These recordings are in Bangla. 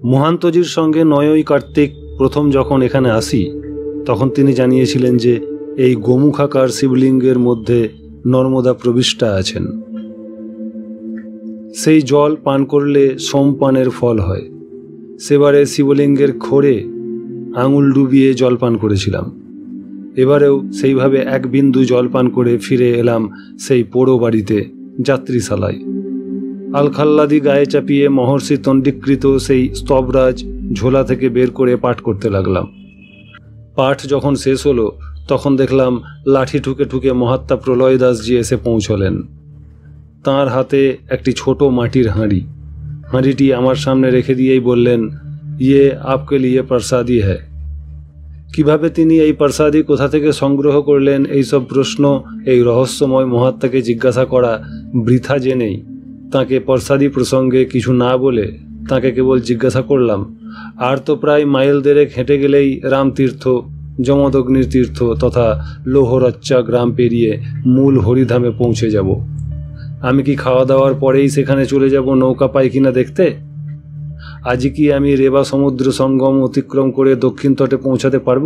মহান্তজির সঙ্গে নয়ই কার্তিক প্রথম যখন এখানে আসি তখন তিনি জানিয়েছিলেন যে এই গোমুখাকার শিবলিঙ্গের মধ্যে নর্মদা প্রবিষ্টা আছেন। সেই জল পান করলে সোমপানের ফল হয়। সেবারে শিবলিঙ্গের খোরে আঙুল ডুবিয়ে জল পান করেছিলাম। এবারেও সেইভাবে এক বিন্দু জল পান করে ফিরে এলাম সেই পোড়ো বাড়িতে, যাত্রীশালায়। আলখাল্লাদি গায়ে চাপিয়ে মহর্ষি তণ্ডিকৃত সেই স্তবরাজ ঝোলা থেকে বের করে পাঠ করতে লাগলাম। পাঠ যখন শেষ হলো তখন দেখলাম লাঠি ঠুকে ঠুকে মহাত্মা প্রলয় দাসজি এসে পৌঁছলেন। তাঁর হাতে একটি ছোট মাটির হাঁড়ি। হাঁড়িটি আমার সামনে রেখে দিয়েই বললেন, ইয়ে আপকে লিয়ে প্রসাদী হ্যায়। কিভাবে তিনি এই প্রসাদী কোথা থেকে সংগ্রহ করলেন এইসব প্রশ্ন এই রহস্যময় মহাত্মাকে জিজ্ঞাসা করা বৃথা জেনেই তাঁকে প্রসাদী প্রসঙ্গে কিছু না বলে তাঁকে কেবল জিজ্ঞাসা করলাম, আর তো প্রায় মাইল দেড়েক হেঁটে গেলেই রামতীর্থ, যমদগ্নির তীর্থ তথা লোহরচ্চা গ্রাম পেরিয়ে মূল হরিধামে পৌঁছে যাব। আমি কি খাওয়া দাওয়ার পরেই সেখানে চলে যাব নৌকা পাই কিনা দেখতে? আজই কি আমি রেবা সমুদ্র সঙ্গম অতিক্রম করে দক্ষিণ তটে পৌঁছাতে পারব?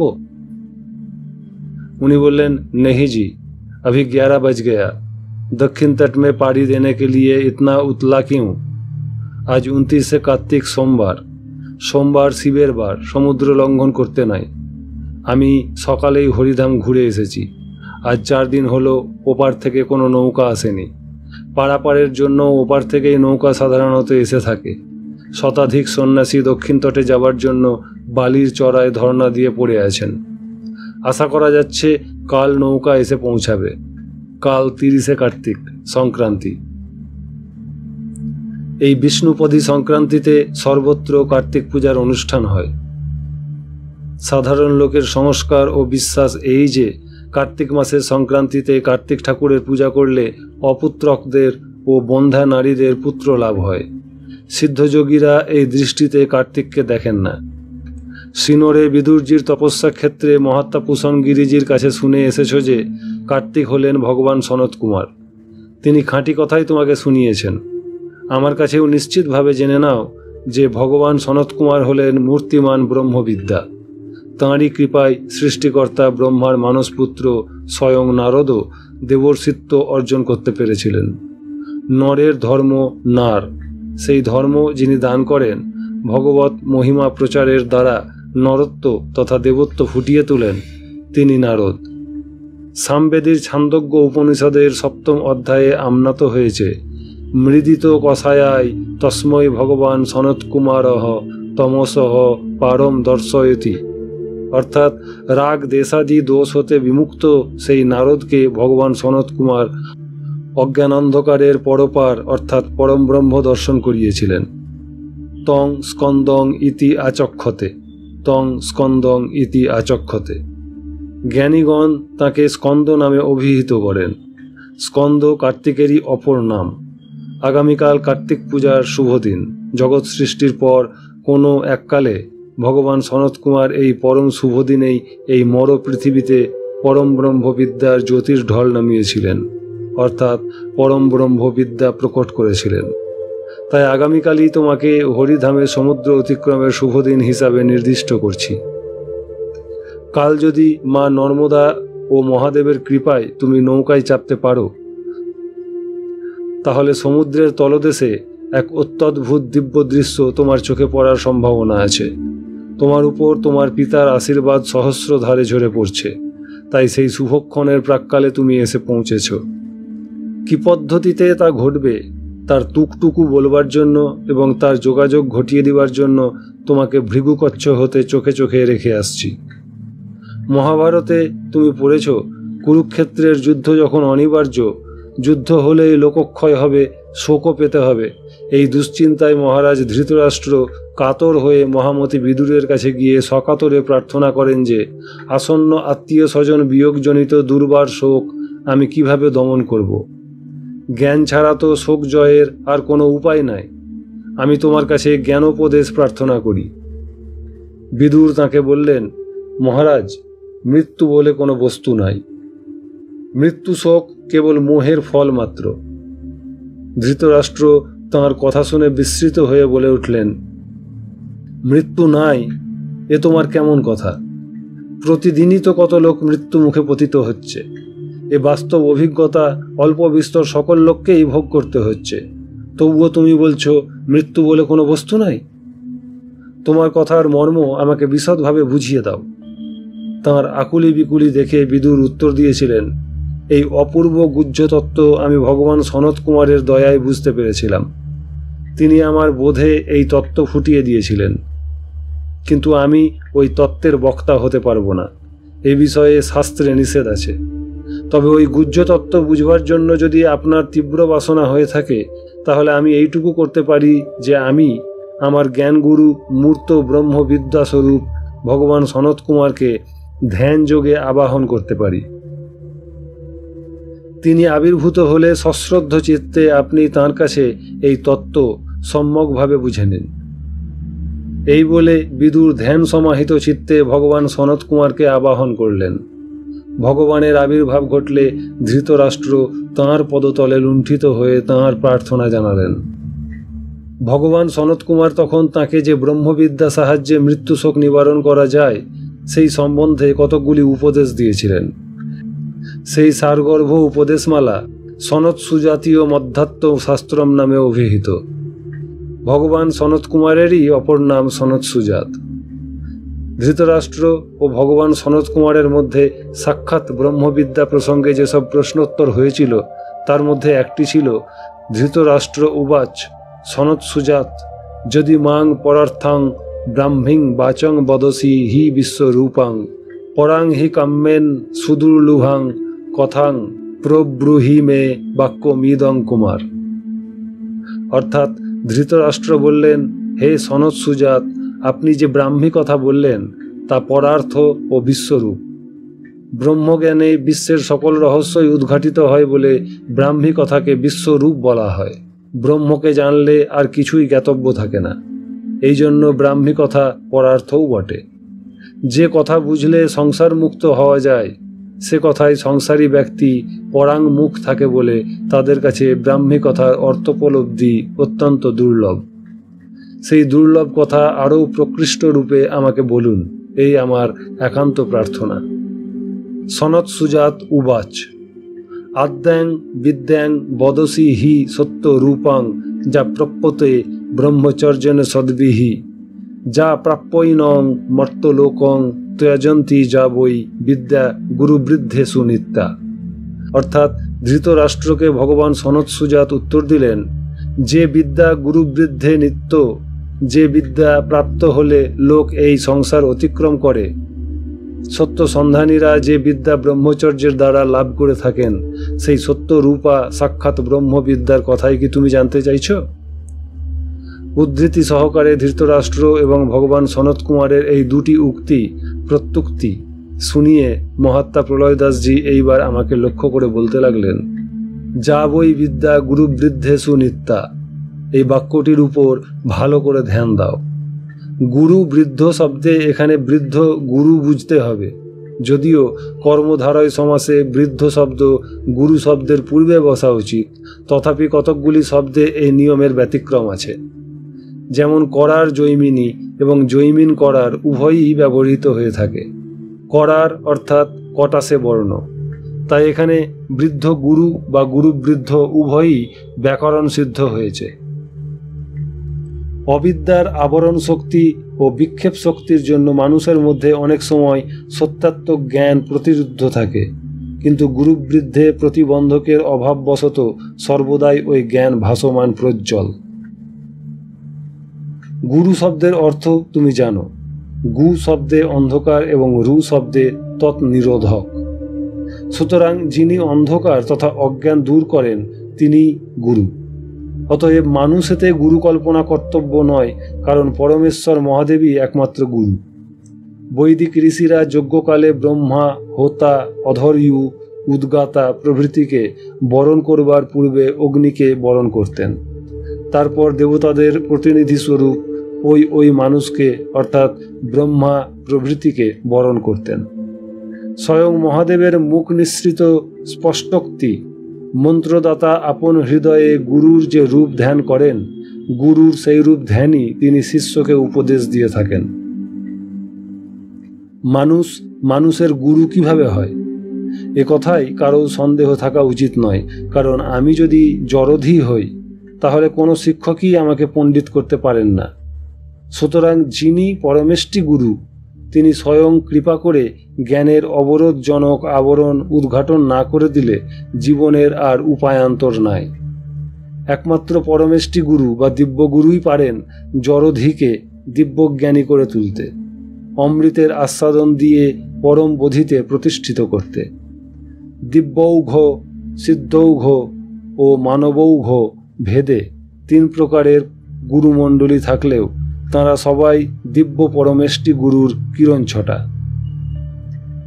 উনি বললেন, नहीं जी, अभी 11 बज गया। दक्षिण तट में पाड़ी देने के लिए इतना उतला क्यों? आज 29 কার্তিক সোমবার শিবের বার, সমুদ্র লঙ্ঘন করতে নাই। আমি সকালেই হরিধাম ঘুরে এসেছি। আজ 4 দিন হলো ওপার থেকে কোনো নৌকা আসেনি। পারাপারের জন্য ওপার থেকেই নৌকা সাধারণত এসে থাকে। শতাধিক সন্ন্যাসী দক্ষিণ তটে যাবার জন্য বালির চড়ায় ধর্ণা দিয়ে পড়ে আছেন। আশা করা যাচ্ছে কাল নৌকা এসে পৌঁছাবে। কাল 30 কার্তিক, সংক্রান্তি। এই বিষ্ণুপদী সংক্রান্তিতে সর্বত্র কার্তিক পূজার অনুষ্ঠান হয়। সাধারণ লোকের সংস্কার ও বিশ্বাস এই যে কার্তিক মাসের সংক্রান্তিতে কার্তিক ঠাকুরের পূজা করলে অপুত্রকদের ও বন্ধ্যা নারীদের পুত্র লাভ হয়। সিদ্ধযোগীরা এই দৃষ্টিতে কার্তিককে দেখেন না। সিনোরে বিদুরজির তপস্যা ক্ষেত্রে মহাত্মা পুষণ গিরিজির কাছে শুনে এসেছ যে কার্তিক হলেন ভগবান সনত কুমার। তিনি খাঁটি কথাই তোমাকে শুনিয়েছেন। আমার কাছেও নিশ্চিতভাবে জেনে নাও যে ভগবান সনত কুমার হলেন মূর্তিমান ব্রহ্মবিদ্যা। তাঁরই কৃপায় সৃষ্টিকর্তা ব্রহ্মার মানসপুত্র স্বয়ং নারদও দেবর্ষিত্ব অর্জন করতে পেরেছিলেন। নরের ধর্ম নার, সেই ধর্ম যিনি দান করেন, ভগবত মহিমা প্রচারের দ্বারা নরত্ব তথা দেবত্ব ফুটিয়ে তোলেন, তিনি নারদ। সামবেদীর ছান্দোগ্য উপনিষদের 7ম অধ্যায়ে আমনাত হয়েছে, মৃদিত কষায়ায় তস্মৈ ভগবান সনৎকুমারঃ তমসঃ পারম দর্শয়তি। অর্থাৎ রাগ দেশাদি দোষ হতে বিমুক্ত সেই নারদকে ভগবান সনত কুমার অজ্ঞানান্ধকারের পরপার অর্থাৎ পরম ব্রহ্ম দর্শন করিয়েছিলেন। তং স্কন্দং ইতি আচক্ষতে। জ্ঞানীগণ তাকে স্কন্দ নামে অভিহিত করেন। স্কন্দ কার্তিকেরই অপর নাম। আগামীকাল কার্তিক পূজার শুভ দিন। জগৎ সৃষ্টির পর কোনো এককালে ভগবান সনত কুমার এই পরম শুভ দিনেই এই মর পৃথিবীতে পরম ব্রহ্মবিদ্যার জ্যোতির ঢল নামিয়েছিলেন, অর্থাৎ পরম ব্রহ্মবিদ্যা প্রকট করেছিলেন। তাই আগামীকালই তোমাকে হরিধামের সমুদ্র অতিক্রমের শুভ দিন হিসাবে নির্দিষ্ট করছি। কাল যদি মা নর্মদা ও মহাদেবের কৃপায় তুমি নৌকায় চাপতে পারো, তাহলে সমুদ্রের তলদেশে এক অত্যদ্ভুত দিব্য দৃশ্য তোমার চোখে পড়ার সম্ভাবনা আছে। তোমার উপর তোমার পিতার আশীর্বাদ সহস্রধারে ঝরে পড়ছে। তাই সেই শুভক্ষণের প্রাক্কালে তুমি এসে পৌঁছেছ। কি পদ্ধতিতে তা ঘটবে তার টুকটুকু বলবার জন্য এবং তার যোগাযোগ ঘটিয়ে দেওয়ার জন্য তোমাকে ভৃগুকচ্ছ হতে চোখে চোখে রেখে আসছি। মহাভারতে তুমি পড়েছ, কুরুক্ষেত্রের যুদ্ধ যখন অনিবার্য, যুদ্ধ হলেই লোকক্ষয় হবে, শোকও পেতে হবে, এই দুশ্চিন্তায় মহারাজ ধৃতরাষ্ট্র কাতর হয়ে মহামতি বিদুরের কাছে গিয়ে সকাতরে প্রার্থনা করেন যে আসন্ন আত্মীয় স্বজন বিয়োগজনিত দুর্বার শোক আমি কিভাবে দমন করব। জ্ঞান ছাড়া তো শোক জয়ের আর কোনো উপায় নাই। আমি তোমার কাছে জ্ঞানোপদেশ প্রার্থনা করি। বিদুর তাঁকে বললেন, মহারাজ, মৃত্যু বলে কোনো বস্তু নাই। মৃত্যু শোক কেবল মোহের ফল মাত্র। ধৃতরাষ্ট্র তাঁর কথা শুনে বিস্মৃত হয়ে বলে উঠলেন, মৃত্যু নাই, এ তোমার কেমন কথা? প্রতিদিনই তো কত লোক মৃত্যু মুখে পতিত হচ্ছে। এ বাস্তব অভিজ্ঞতা অল্প বিস্তর সকল লোককেই ভোগ করতে হচ্ছে। তবুও তুমি বলছো মৃত্যু বলে কোনো বস্তু নাই। তোমার কথার মর্ম আমাকে বিশদভাবে বুঝিয়ে দাও। তাঁর আকুলি বিকুলি দেখে বিদুর উত্তর দিয়েছিলেন, এই অপূর্ব গুহ্য তত্ত্ব আমি ভগবান সনত কুমারের দয়ায় বুঝতে পেরেছিলাম। তিনি আমার বোধে এই তত্ত্ব ফুটিয়ে দিয়েছিলেন, কিন্তু আমি ওই তত্ত্বের বক্তা হতে পারবো না। এ বিষয়ে শাস্ত্রে নিষেধ আছে। তবে ওই গুহ্য তত্ত্ব বুঝবার জন্য যদি আপনার তীব্র বাসনা হয়ে থাকে, তাহলে আমি এইটুকু করতে পারি যে আমি আমার জ্ঞানগুরু মূর্ত ব্রহ্মবিদ্যাস্বরূপ ভগবান সনত কুমারকে ধ্যান যোগে আবাহন করতে পারি। তিনি আবির্ভূত হলে সশ্রদ্ধ চিত্তে আপনি তাঁর কাছে এই তত্ত্ব সম্যকভাবে বুঝে নিন। এই বলে বিদুর ধ্যান সমাহিত চিত্তে ভগবান সনত কুমারকে আবাহন করলেন। ভগবানের আবির্ভাব ঘটলে ধৃতরাষ্ট্র তাঁর পদতলে লুণ্ঠিত হয়ে তাঁর প্রার্থনা জানালেন। ভগবান সনত কুমার তখন তাঁকে যে ব্রহ্মবিদ্যা সাহায্যে মৃত্যুশোক নিবারণ করা যায় সেই সম্বন্ধে কতকগুলি উপদেশ দিয়েছিলেন। সেই সারগর্ভ উপদেশমালা সনত সুজাতীয় মধ্যাত্ম শাস্ত্রম নামে অভিহিত। ভগবান সনত কুমারেরই অপর নাম সনত সুজাত। ধৃতরাষ্ট্র ও ভগবান সনত কুমারের মধ্যে সাক্ষাৎ ব্রহ্মবিদ্যা প্রসঙ্গে যেসব প্রশ্নোত্তর হয়েছিল, তার মধ্যে একটি ছিল, ধৃতরাষ্ট্র উবাচ সনত সুজাত যদি মাং পরার্থাং ব্রাহ্মিং বাচং বদসি হি বিশ্বরূপাং পরাং হি কাম্যেন সুদুর্লুভাং কথাং প্রব্রুহি মে বাক্যমিদং কুমার। অর্থাৎ ধৃতরাষ্ট্র বললেন, হে সনত সুজাত, আপনি যে ব্রাহ্মী কথা বললেন তা পরার্থ ও বিশ্বরূপ। ব্রহ্মজ্ঞানে বিশ্বের সকল রহস্যই উদ্ঘাটিত হয় বলে ব্রাহ্মী কথাকে বিশ্বরূপ বলা হয়। ব্রহ্মকে জানলে আর কিছুই জ্ঞাতব্য থাকে না, এই জন্য ব্রাহ্মী কথা পরার্থও বটে। যে কথা বুঝলে সংসার মুক্ত হওয়া যায়, সে কথায় সংসারী ব্যক্তি পরাং মুখ থাকে বলে তাদের কাছে ব্রাহ্মী কথার অর্থোপলব্ধি অত্যন্ত দুর্লভ। সেই দুর্লভ কথা আরও প্রকৃষ্ট রূপে আমাকে বলুন, এই আমার একান্ত প্রার্থনা। সনত সুজাত উবাচ আদ্যাং বিদ্যাং বদসি হি সত্য রূপাং যা প্রাপ্যতে ব্রহ্মচর্যেন সদ্বিহি যা প্রাপ্যৈনং মর্তলোকং ত্যজন্তি যা বই বিদ্যা গুরুবৃদ্ধে সুনিত্যা। অর্থাৎ ধৃতরাষ্ট্রকে ভগবান সনত সুজাত উত্তর দিলেন, যে বিদ্যা গুরুবৃদ্ধে নিত্য, যে বিদ্যা প্রাপ্ত হলে লোক এই সংসার অতিক্রম করে, সত্য সন্ধানীরা যে বিদ্যা ব্রহ্মচর্যের দ্বারা লাভ করে থাকেন, সেই সত্য রূপা সাক্ষাৎ ব্রহ্মবিদ্যার কথাই কি তুমি জানতে চাইছ? উদ্ধৃতি সহকারে ধৃতরাষ্ট্র এবং ভগবান সনত কুমারের এই দুটি উক্তি প্রত্যুক্তি শুনিয়ে মহাত্মা প্রলয় দাসজি এইবার আমাকে লক্ষ্য করে বলতে লাগলেন, যা বই বিদ্যা গুরুবৃদ্ধে সুনিত্যা, এই বাক্যটির উপর ভালো করে ধ্যান দাও। গুরু বৃদ্ধ শব্দে এখানে বৃদ্ধ গুরু বুঝতে হবে, যদিও কর্মধারয় সমাসে বৃদ্ধ শব্দ গুরু শব্দের পূর্বে বসা উচিত, তথাপি কতকগুলি শব্দে এই নিয়মের ব্যতিক্রম আছে। যেমন করার জৈমিনী এবং জৈমিন করার উভয়ই ব্যবহৃত হয়ে থাকে। করার অর্থাৎ কটাসে বর্ণ, তাই এখানে বৃদ্ধ গুরু বা গুরু বৃদ্ধ উভয়ই ব্যাকরণ সিদ্ধ হয়েছে। অবিদ্যার আবরণ শক্তি ও বিক্ষেপ শক্তির জন্য মানুষের মধ্যে অনেক সময় সত্যাত্মক জ্ঞান প্রতিরুদ্ধ থাকে, কিন্তু গুরুবৃদ্ধে প্রতিবন্ধকের অভাববশত সর্বদাই ওই জ্ঞান ভাসমান প্রজ্জ্বল। গুরু শব্দের অর্থ তুমি জানো। গু শব্দে অন্ধকার এবং রু শব্দে তৎনিরোধক। সুতরাং যিনি অন্ধকার তথা অজ্ঞান দূর করেন তিনি গুরু। অতএব মানুষেতে গুরু কল্পনা কর্তব্য নয়, কারণ পরমেশ্বর মহাদেবই একমাত্র গুরু। বৈদিক ঋষিরা যজ্ঞকালে ব্রহ্মা, হোতা, অধর্যু, উদ্গাতা প্রভৃতিকে বরণ করবার পূর্বে অগ্নিকে বরণ করতেন। তারপর দেবতাদের প্রতিনিধি স্বরূপ ওই মানুষকে অর্থাৎ ব্রহ্মা প্রভৃতিকে বরণ করতেন। স্বয়ং মহাদেবের মুখ নিঃসৃত স্পষ্টোক্তি মন্ত্রদাতা আপন হৃদয়ে গুরুর যে রূপ ধ্যান করেন, গুরুর সেই রূপ ধ্যানই তিনি শিষ্যকে উপদেশ দিয়ে থাকেন। মানুষের গুরু কিভাবে হয়, এ কথাই কারো সন্দেহ থাকা উচিত নয়। কারণ আমি যদি জড়ধী হই, তাহলে কোনো শিক্ষকই আমাকে পণ্ডিত করতে পারেন না। সুতরাং যিনি পরমেষ্টি গুরু, তিনি স্বয়ং কৃপা করে জ্ঞানের অবরোধজনক আবরণ উদ্ঘাটন না করে দিলে জীবনের আর উপায়ান্তর নাই। একমাত্র পরমেষ্টি গুরু বা দিব্যগুরুই পারেন জড়ধীকে দিব্যজ্ঞানী করে তুলতে, অমৃতের আস্বাদন দিয়ে পরম বোধিতে প্রতিষ্ঠিত করতে। দিব্যৌঘ, সিদ্ধৌঘ ও মানবৌঘ ভেদে 3 প্রকারের গুরুমণ্ডলী থাকলেও তাঁরা সবাই দিব্য পরমেষ্টি গুরুর কিরণছটা।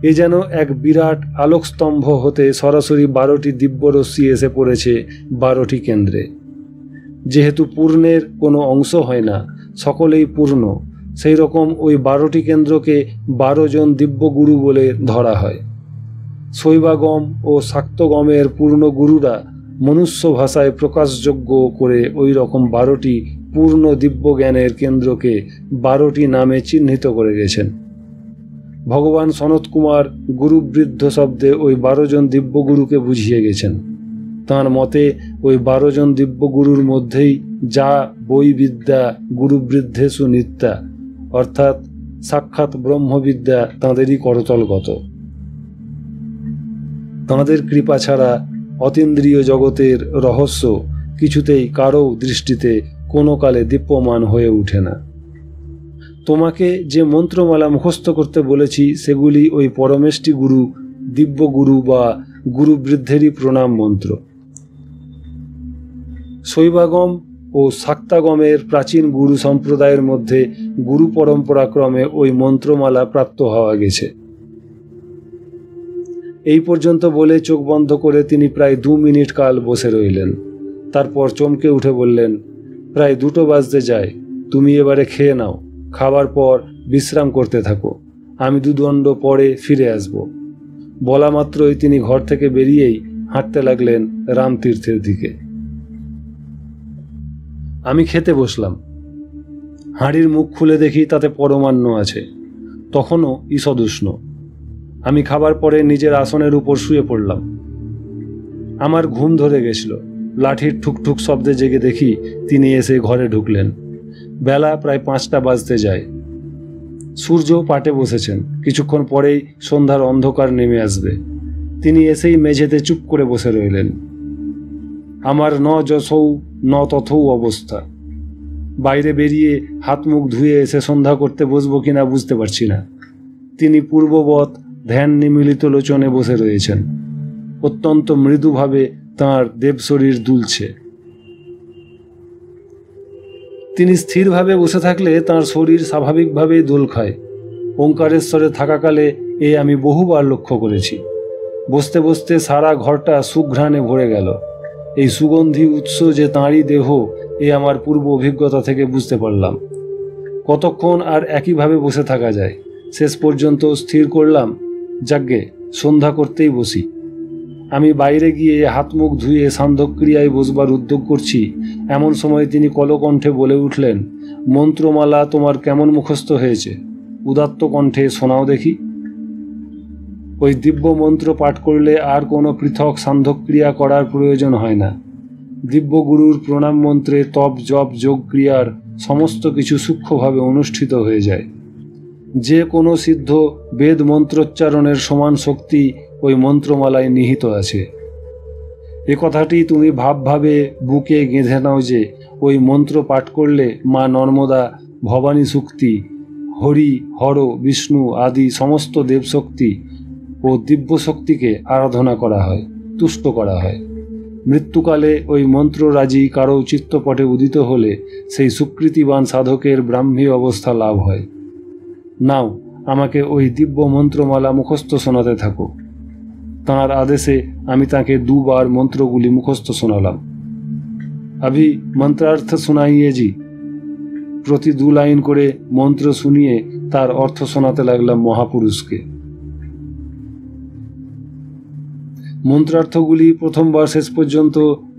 এ যেন এক বিরাট আলোকস্তম্ভ হতে সরাসরি 12টি দিব্যরশ্মি এসে পড়েছে 12টি কেন্দ্রে। যেহেতু পূর্ণের কোনো অংশ হয় না, সকলেই পূর্ণ, সেই রকম ওই 12টি কেন্দ্রকে 12 জন দিব্যগুরু বলে ধরা হয়। শৈবাগম ও শাক্তগমের পূর্ণ গুরুরা মনুষ্য ভাষায় প্রকাশযোগ্য করে ওই রকম 12টি পূর্ণ দিব্য জ্ঞানের কেন্দ্রকে 12টি নামে চিহ্নিত করে গেছেন। ভগবান সনত কুমার গুরুবৃদ্ধ শব্দে ওই 12 জন দিব্যগুরুকে বুঝিয়ে গেছেন। তাঁর মতে ওই 12 জন দিব্যগুরুর মধ্যেই যা বৈবিদ্যা গুরুবৃদ্ধেষু নিত্যা, অর্থাৎ সাক্ষাৎ ব্রহ্মবিদ্যা তাঁদেরই করতলগত। তাঁদের কৃপা ছাড়া অতীন্দ্রিয় জগতের রহস্য কিছুতেই কারও দৃষ্টিতে কোনো কালে দীপ্যমান হয়ে ওঠে না। তোমাকে যে মন্ত্রমালা মুখস্থ করতে বলেছি সেগুলি ওই পরমেষ্টি গুরু, দিব্যগুরু বা গুরুবৃদ্ধেরই প্রণাম মন্ত্র। শৈবাগম ও শাক্তাগমের প্রাচীন গুরু সম্প্রদায়ের মধ্যে গুরু পরম্পরাক্রমে ওই মন্ত্রমালা প্রাপ্ত হওয়া গেছে। এই পর্যন্ত বলে চোখ বন্ধ করে তিনি প্রায় 2 মিনিট কাল বসে রইলেন। তারপর চমকে উঠে বললেন, প্রায় 2টো বাজতে যায়, তুমি এবারে খেয়ে নাও, খাবার পর বিশ্রাম করতে থাকো, আমি 2 দণ্ড পরে ফিরে আসব। বলা মাত্রই তিনি ঘর থেকে বেরিয়েই হাঁটতে লাগলেন রামতীর্থের দিকে। আমি খেতে বসলাম। হাঁড়ির মুখ খুলে দেখি তাতে পরমান্ন আছে, তখনও ঈষদুষ্ণ। আমি খাবার পরে নিজের আসনের উপর শুয়ে পড়লাম। আমার ঘুম ধরে গেছিল। লাঠির ঠুকঠুক শব্দে জেগে দেখি তিনি এসে ঘরে ঢুকলেন। বেলা প্রায় 5টা বাজতে যায়। সূর্য পাটে বসেছেন, কিছুক্ষণ পরেই সন্ধ্যার অন্ধকার নেমে আসবে। তিনি এসেই মেঝেতে চুপ করে বসে রইলেন। আমার ন যশৌ ন তথৌ অবস্থা। বাইরে বেরিয়ে হাত মুখ ধুয়ে এসে সন্ধ্যা করতে বসবো কিনা বুঝতে পারছি না। তিনি পূর্ববৎ ধ্যান নিমিলিত লোচনে বসে রয়েছেন। অত্যন্ত মৃদুভাবে তাঁর দেবশরীর দুলছে। তিনি স্থিরভাবে বসে থাকলে তাঁর শরীর স্বাভাবিকভাবেই দোল খায়। ওঙ্কারেশ্বরে থাকাকালে এ আমি বহুবার লক্ষ্য করেছি। বসতে বসতে সারা ঘরটা সুঘ্রাণে ভরে গেল। এই সুগন্ধি উৎস যে তাঁরই দেহ, এ আমার পূর্ব অভিজ্ঞতা থেকে বুঝতে পারলাম। কতক্ষণ আর একইভাবে বসে থাকা যায়? শেষ পর্যন্ত স্থির করলাম, যাগ্গে সন্ধ্যা করতেই বসি। আমি বাইরে গিয়ে হাত মুখ ধুয়ে সান্ধ্যক্রিয়ায় বসবার উদ্যোগ করছি, এমন সময় তিনি কলকণ্ঠে বলে উঠলেন, মন্ত্রমালা তোমার কেমন মুখস্থ হয়েছে? উদাত্ত কণ্ঠে শোনাও দেখি। ওই দিব্য মন্ত্র পাঠ করলে আর কোনো পৃথক সান্ধ্যক্রিয়া করার প্রয়োজন হয় না। দিব্যগুরুর প্রণাম মন্ত্রে তপ জপ যোগ ক্রিয়ার সমস্ত কিছু সূক্ষ্মভাবে অনুষ্ঠিত হয়ে যায়। যে কোনো সিদ্ধ বেদ মন্ত্রোচ্চারণের সমান শক্তি ওই মন্ত্রমালায় নিহিত আছে। এ কথাটি তুমি ভাবভাবে বুকে গেঁথে নাও যে ওই মন্ত্র পাঠ করলে মা নর্মদা, ভবানী শক্তি, হরি, হর, বিষ্ণু আদি সমস্ত দেবশক্তি ও দিব্য শক্তিকে আরাধনা করা হয়, তুষ্ট করা হয়। মৃত্যুকালে ওই মন্ত্ররাজি কারো চিত্তপটে উদিত হলে সেই সুকৃতিবান সাধকের ব্রাহ্মী অবস্থা লাভ হয়। নাও, আমাকে ওই দিব্য মন্ত্রমালা মুখস্থ শোনাতে থাকো। তাঁর আদেশে আমি তাকে 2 বার মন্ত্রগুলি মুখস্থ শোনালাম। अभी मंत्रार्थ सुनाइए जी। প্রতি 2 লাইন করে মন্ত্র শুনিয়ে তার অর্থ শোনাতে লাগলাম মহাপুরুষকে। মন্ত্রার্থগুলি প্রথমবার শেষ পর্যন্ত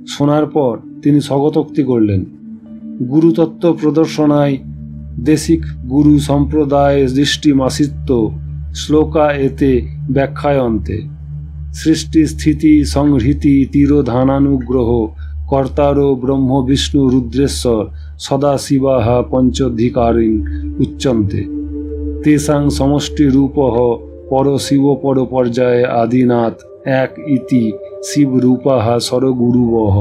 শোনার পর তিনি স্বগতোক্তি করলেন। গুরুতত্ত্ব প্রদর্শনায় দেশিক গুরু সম্প্রদায় দৃষ্টিমাসিত্ব শ্লোকা এতে ব্যাখ্যায়ন্তে সৃষ্টি স্থিতি সংহৃতি তিরোধানানুগ্রহ কর্তারো ব্রহ্ম বিষ্ণু রুদ্রেশ্বর সদাশিবাহ পঞ্চধিকারিং উচ্চন্তে তেষাং সমষ্টিরূপঃ পরশিবপর পর্যায়ে আদিনাথ এক ইতি শিবরূপাः স্বরগুরুবঃ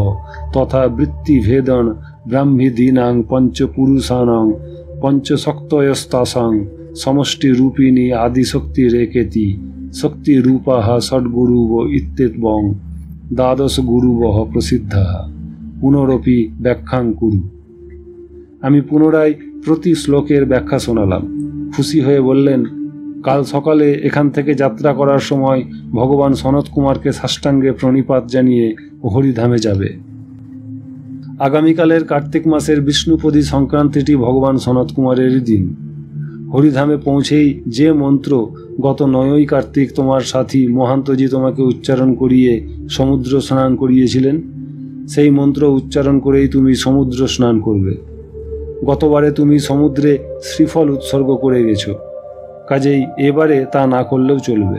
তথা বৃত্তিভেদন ব্রাহ্মীদীনাং পঞ্চপুরুষাণাং পঞ্চশক্তয়স্তাসাং সমষ্টিরূপিণী আদিশক্তিরেকেতি শক্তিরূপাः ষড্গুরুব ইত্যেবং দ্বাদশ গুরুবঃ প্রসিদ্ধাः পুনরপি ব্যাখ্যাং কুরু। আমি পুনরায় প্রতি শ্লোকের ব্যাখ্যা শোনালাম। খুশি হয়ে বললেন, কাল সকালে এখান থেকে যাত্রা করার সময় ভগবান সনত কুমারকে সাষ্টাঙ্গে প্রণিপাত জানিয়ে হরিধামে যাবে। আগামীকালের কার্তিক মাসের বিষ্ণুপদী সংক্রান্তিটি ভগবান সনত কুমারেরই দিন। হরিধামে পৌঁছেই যে মন্ত্র গত 9ই কার্তিক তোমার সাথী মহান্তজি তোমাকে উচ্চারণ করিয়ে সমুদ্র স্নান করিয়েছিলেন, সেই মন্ত্র উচ্চারণ করেই তুমি সমুদ্র স্নান করবে। গতবারে তুমি সমুদ্রে শ্রীফল উৎসর্গ করে গেছো, কাজেই এবারে তা না করলেও চলবে।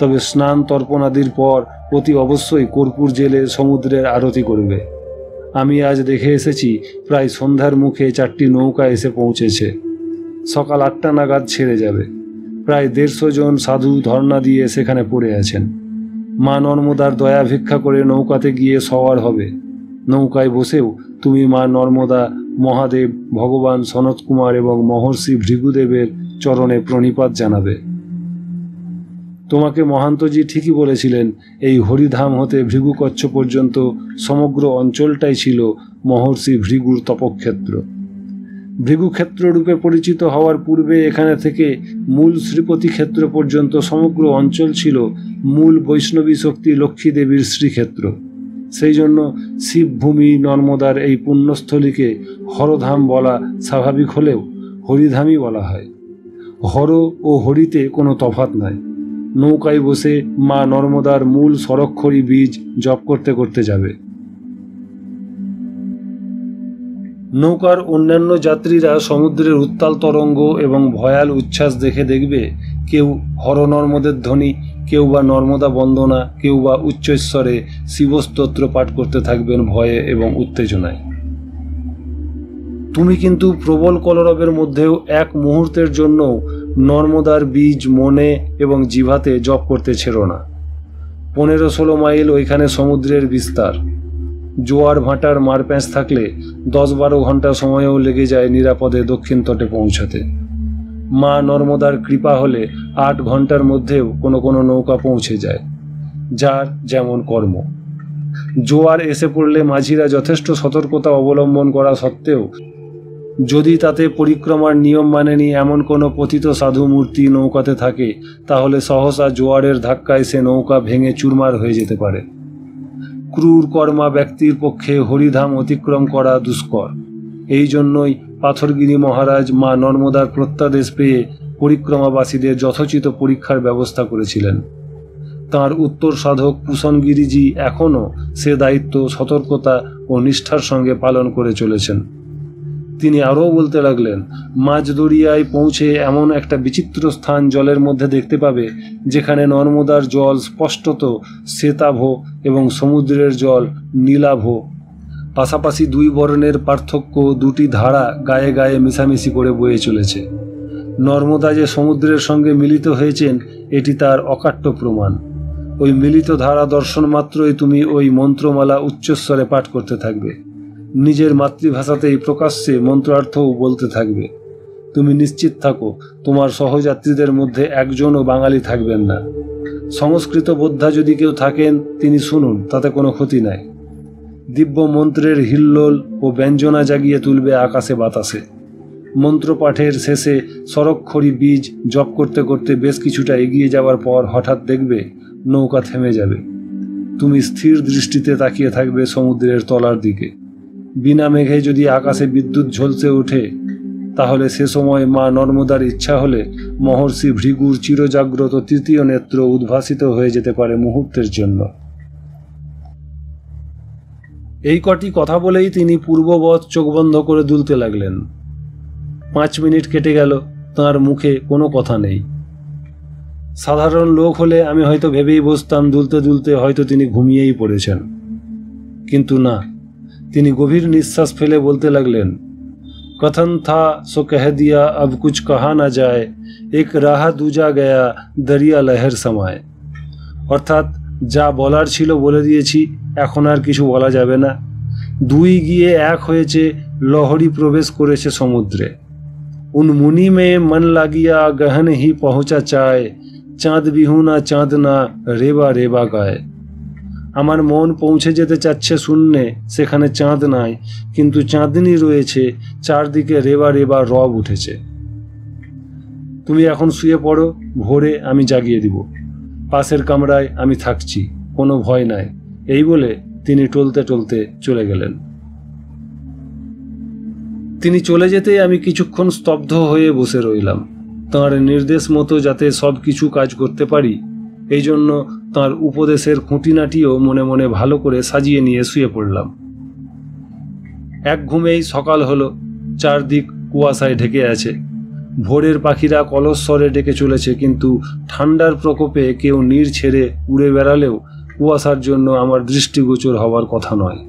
তবে স্নান তর্পণাদির পর অতি অবশ্যই কর্পূর জেলে সমুদ্রের আরতি করবে। আমি আজ দেখে এসেছি প্রায় সন্ধ্যার মুখে 4টি নৌকা এসে পৌঁছেছে। সকাল 8টা নাগাদ ছেড়ে যাবে। প্রায় 150 জন সাধু ধর্ণা দিয়ে সেখানে পড়ে আছেন। মা নর্মদার দয়া ভিক্ষা করে নৌকাতে গিয়ে সওয়ার হবে। নৌকায় বসেও তুমি মা নর্মদা, মহাদেব, ভগবান সনত কুমার এবং মহর্ষি ভৃগুদেবের চরণে প্রণিপাত জানাবে। তোমাকে মহান্তজি ঠিকই বলেছিলেন, এই হরিধাম হতে ভৃগুকচ্ছ পর্যন্ত সমগ্র অঞ্চলটাই ছিল মহর্ষি ভৃগুর তপক্ষেত্র। ভৃগুক্ষেত্র রূপে পরিচিত হওয়ার পূর্বে এখানে থেকে মূল শ্রীপতি ক্ষেত্র পর্যন্ত সমগ্র অঞ্চল ছিল মূল বৈষ্ণবী শক্তি লক্ষ্মী দেবীর শ্রীক্ষেত্র। সেই জন্য শিবভূমি নর্মদার এই পুণ্যস্থলীকে হরধাম বলা স্বাভাবিক হলেও হরিধামই বলা হয়। হর ও হরিতে কোনো তফাৎ নাই। নৌকায় বসে মা নর্মদার মূল স্বরক্ষরী বীজ জপ করতে করতে যাবে। নৌকার অন্যান্য যাত্রীরা সমুদ্রের উত্তাল তরঙ্গ এবং ভয়াল উচ্ছ্বাস দেখে দেখবে কেউ হর নর্মদের ধ্বনি, কেউ বা নর্মদা বন্দনা, কেউ বা উচ্চস্বরে শিবস্তোত্র পাঠ করতে থাকবেন ভয়ে এবং উত্তেজনায়। তুমি কিন্তু প্রবল কলরবের মধ্যেও এক মুহূর্তের জন্য নর্মদার বীজ মনে এবং জিভাতে জপ করতে ছেড়ো না। 15-16 মাইল ওইখানে সমুদ্রের বিস্তার। জোয়ার ভাটার মারপ্যাঁচ থাকলে 10-12 ঘন্টা সময়ও লেগে যায় নিরাপদে দক্ষিণ তটে পৌঁছাতে। মা নর্মদার কৃপা হলে 8 ঘন্টার মধ্যেও কোনো কোনো নৌকা পৌঁছে যায়, যার যেমন কর্ম। জোয়ার এসে পড়লে মাঝিরা যথেষ্ট সতর্কতা অবলম্বন করা সত্ত্বেও যদি তাতে পরিক্রমার নিয়ম মানেনি এমন কোনো পতিত সাধু মূর্তি নৌকাতে থাকে, তাহলে সহসা জোয়ারের ধাক্কায় সে নৌকা ভেঙে চুরমার হয়ে যেতে পারে। ক্রূর কর্মা ব্যক্তির পক্ষে হরিধাম অতিক্রম করা দুষ্কর। এই জন্যই পাথরগিরি মহারাজ মা নর্মদার প্রত্যাদেশ পেয়ে পরিক্রমাবাসীদের যথোচিত পরীক্ষার ব্যবস্থা করেছিলেন। তাঁর উত্তর সাধক পুষণগিরিজি এখনও সে দায়িত্ব সতর্কতা ও নিষ্ঠার সঙ্গে পালন করে চলেছেন। তিনি আরও বলতে লাগলেন, মাঝদরিয়ায় পৌঁছে এমন একটা বিচিত্র স্থান জলের মধ্যে দেখতে পাবে যেখানে নর্মদার জল স্পষ্টত শ্বেতাভ এবং সমুদ্রের জল নীলাভ। পাশাপাশি 2 বর্ণের পার্থক্য, 2টি ধারা গায়ে গায়ে মিশামিশি করে বয়ে চলেছে। নর্মদা যে সমুদ্রের সঙ্গে মিলিত হয়েছেন এটি তার অকাট্য প্রমাণ। ওই মিলিত ধারা দর্শন মাত্রই তুমি ওই মন্ত্রমালা উচ্চস্বরে পাঠ করতে থাকবে। নিজের মাতৃভাষাতেই প্রকাশ্যে মন্ত্রার্থও বলতে থাকবে। তুমি নিশ্চিত থাকো তোমার সহযাত্রীদের মধ্যে একজনও বাঙালি থাকবেন না। সংস্কৃত বোদ্ধা যদি কেউ থাকেন তিনি শুনুন, তাতে কোনো ক্ষতি নাই। দিব্য মন্ত্রের হিল্লোল ও ব্যঞ্জনা জাগিয়ে তুলবে আকাশে বাতাসে। মন্ত্রপাঠের শেষে স্বরক্ষরী বীজ জপ করতে করতে বেশ কিছুটা এগিয়ে যাওয়ার পর হঠাৎ দেখবে নৌকা থেমে যাবে। তুমি স্থির দৃষ্টিতে তাকিয়ে থাকবে সমুদ্রের তলার দিকে। বিনা মেঘে যদি আকাশে বিদ্যুৎ ঝলসে ওঠে, তাহলে সে সময় মা নর্মদার ইচ্ছা হলে মহর্ষি ভৃগুর চিরজাগ্রত তৃতীয় নেত্র উদ্ভাসিত হয়ে যেতে পারে মুহূর্তের জন্য। এই কটি কথা বলেই তিনি পূর্ববৎ চোখ বন্ধ করে দুলতে লাগলেন। 5 মিনিট কেটে গেল, তাঁর মুখে কোনো কথা নেই। সাধারণ লোক হলে আমি হয়তো ভেবেই বসতাম দুলতে দুলতে হয়তো তিনি ঘুমিয়েই পড়েছেন, কিন্তু না, তিনি গভীর নিঃশ্বাস ফেলে বলতে লাগলেন, কথন থা সো কহ দিয়া আব কুছ কহা না যায়, এক রাহা দুজা গয়া দরিয়া লহর সমায়। অর্থাৎ যা বলার ছিল বলে দিয়েছি, এখন আর কিছু বলা যাবে না। দুই গিয়ে এক হয়েছে, লহরী প্রবেশ করেছে সমুদ্রে। উন মুনি মে মন লাগিয়া গহন হি পৌঁছা চায়, চাঁদ বিহুনা চাঁদ না রেবা রেবা গায়। আমার মন পৌঁছে যেতে চাচ্ছে শূন্যে, সেখানে চাঁদ নাই, কিন্তু চাঁদনি রয়েছে, চারদিকে রেবা রেবা রব উঠেছে। তুমি এখন শুয়ে পড়ো, ভোরে আমি জাগিয়ে দিব। পাশের কামরায় আমি থাকছি, কোনো ভয় নাই। এই বলে তিনি টলতে টলতে চলে গেলেন। তিনি চলে যেতেই আমি কিছুক্ষণ স্তব্ধ হয়ে বসে রইলাম। তাঁর নির্দেশ মতো যাতে সব কিছু কাজ করতে পারি, এই জন্য তাঁর উপদেশের খুঁটিনাটিও মনে মনে ভালো করে সাজিয়ে নিয়ে শুয়ে পড়লাম। এক ঘুমেই সকাল হলো, চারদিক কুয়াশায় ঢেকে আছে। ভোরের পাখিরা কলস্বরে ডেকে চলেছে, কিন্তু ঠান্ডার প্রকোপে কেউ নীড় ছেড়ে উড়ে বেড়ালেও কুয়াশার জন্য আমার দৃষ্টিগোচর হওয়ার কথা নয়।